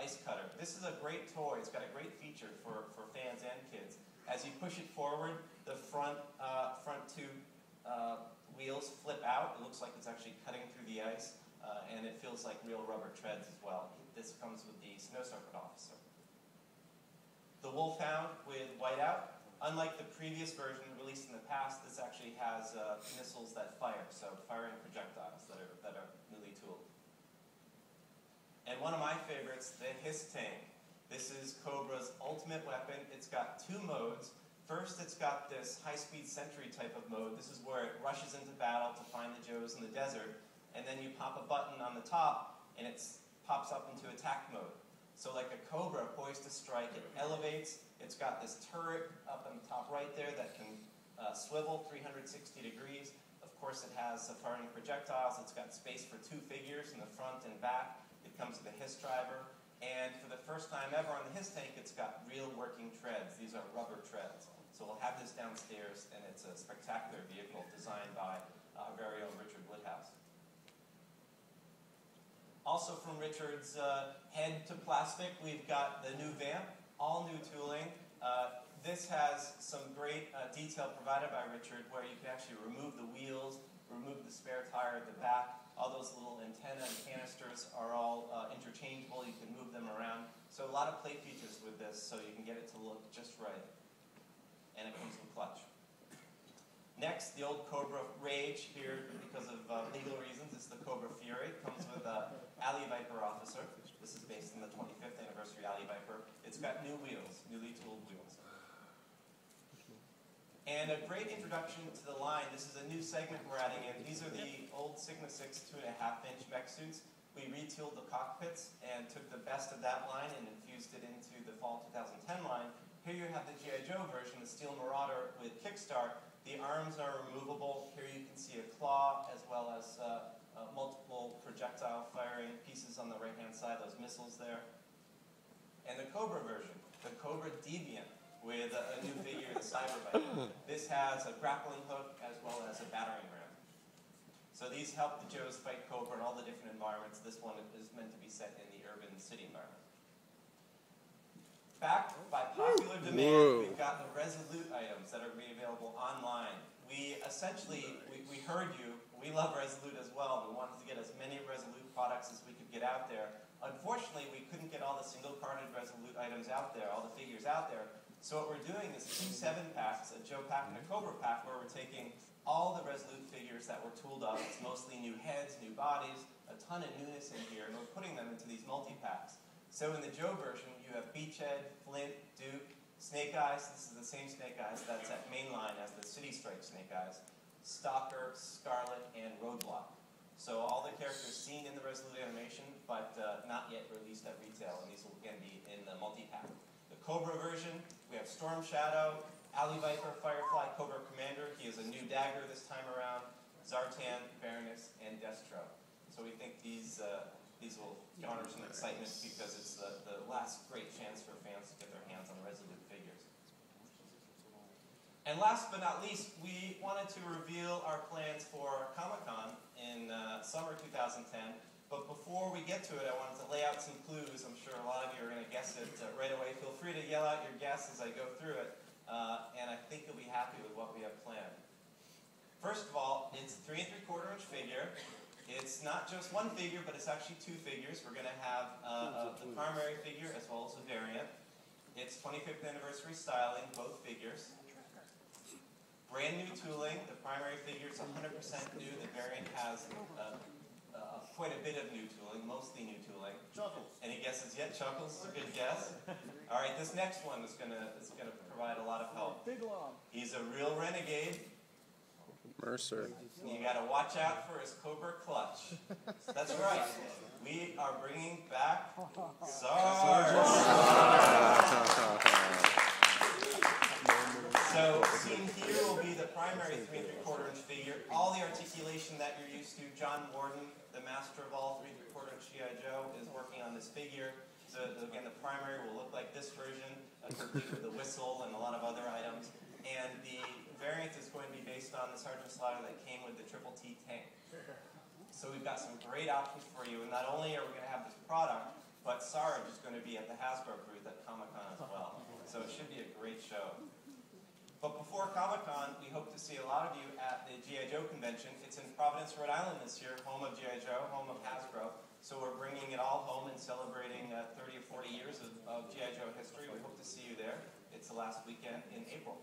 ice cutter. This is a great toy. It's got a great feature for fans and kids. As you push it forward, the front two wheels flip out. It looks like it's actually cutting through the ice, and it feels like real rubber treads as well. This comes with the Snow Serpent Officer. The Wolfhound with whiteout. Unlike the previous version released in the past, this actually has missiles that fire, so firing projectiles that are newly tooled. And one of my favorites, the Hiss Tank. This is Cobra's ultimate weapon. It's got two modes. First, it's got this high-speed sentry type of mode. This is where it rushes into battle to find the Joes in the desert, and then you pop a button on the top, and it pops up into attack mode. So like a Cobra poised to strike, it elevates. It's got this turret up on the top right there that can swivel 360 degrees. Of course, it has firing projectiles. It's got space for two figures in the front and back. It comes with a Hiss driver. And for the first time ever on the Hiss Tank, it's got real working treads. These are rubber treads. So we'll have this downstairs, and it's a spectacular vehicle designed by our very own Richard Woodhouse. Also from Richard's head to plastic, we've got the new Vamp, all new tooling. This has some great detail provided by Richard where you can actually remove the wheels, remove the spare tire at the back. All those little antenna and canisters are all interchangeable. You can move them around. So a lot of play features with this so you can get it to look just right. And it comes with clutch. Next, the old Cobra Rage here, because of legal reasons, it's the Cobra Fury. It comes with Alley Viper Officer. This is based on the 25th anniversary Alley Viper. It's got new wheels, newly tooled wheels. And a great introduction to the line. This is a new segment we're adding in. These are the old Sigma 6 2.5-inch mech suits. We retooled the cockpits and took the best of that line and infused it into the fall 2010 line. Here you have the G.I. Joe version, the Steel Marauder with Kickstart. The arms are removable. Here you can see a claw as well as multiple projectile firing pieces on the right-hand side, those missiles there. And the Cobra version, the Cobra Deviant with a new figure, the Cyberbite. This has a grappling hook as well as a battering ram. So these help the Joes fight Cobra in all the different environments. This one is meant to be set in the urban city environment. Back by popular demand, we've got the Resolute items that are going to be available online. We heard you. We love Resolute as well. We wanted to get as many Resolute products as we could get out there. Unfortunately, we couldn't get all the single-carded Resolute items out there, all the figures out there. So what we're doing is 2 7-packs, a Joe pack and a Cobra pack, where we're taking all the Resolute figures that were tooled up. It's mostly new heads, new bodies, a ton of newness in here, and we're putting them into these multi-packs. So in the Joe version, you have Beachhead, Flint, Duke, Snake Eyes. This is the same Snake Eyes that's at mainline as the City Strike Snake Eyes, Stalker, Scarlet, and Roadblock. So all the characters seen in the Resolute animation, but not yet released at retail, and these will again be in the multi-pack. The Cobra version, we have Storm Shadow, Alley Viper, Firefly, Cobra Commander. He has a new dagger this time around, Zartan, Baroness, and Destro. So we think these will garner some excitement because it's the last great chance for fans to get their hands on Resolute figures. And last but not least, we wanted to reveal our plans for Comic-Con in summer 2010. But before we get to it, I wanted to lay out some clues. I'm sure a lot of you are going to guess it right away. Feel free to yell out your guess as I go through it. And I think you'll be happy with what we have planned. First of all, it's a 3 3/4-inch figure. It's not just one figure, but it's actually 2 figures. We're going to have the primary figure as well as a variant. It's 25th anniversary styling, both figures. Brand new tooling. The primary figure is 100% new. The variant has quite a bit of new tooling, mostly new tooling. Chuckles. Any guesses yet? Chuckles is a good guess. All right, this next one is going to provide a lot of help. Big Lob. He's a real renegade. Mercer. You got to watch out for his Cobra clutch. That's right. We are bringing back Sarge. So seen here will be the primary 3 3/4-inch figure. All the articulation that you're used to. John Warden, the master of all 3 3/4-inch G.I. Joe, is working on this figure. So again, the primary will look like this version, complete with the whistle and a lot of other items. And the variant is going to be based on the Sergeant Slaughter that came with the Triple T tank. So we've got some great options for you. And not only are we going to have this product, But Sarge is going to be at the Hasbro booth at Comic-Con as well. So it should be a great show. But before Comic-Con, we hope to see a lot of you at the G.I. Joe convention. It's in Providence, Rhode Island this year, home of G.I. Joe, home of Hasbro. So we're bringing it all home and celebrating 30 or 40 years of G.I. Joe history. We hope to see you there. It's the last weekend in April.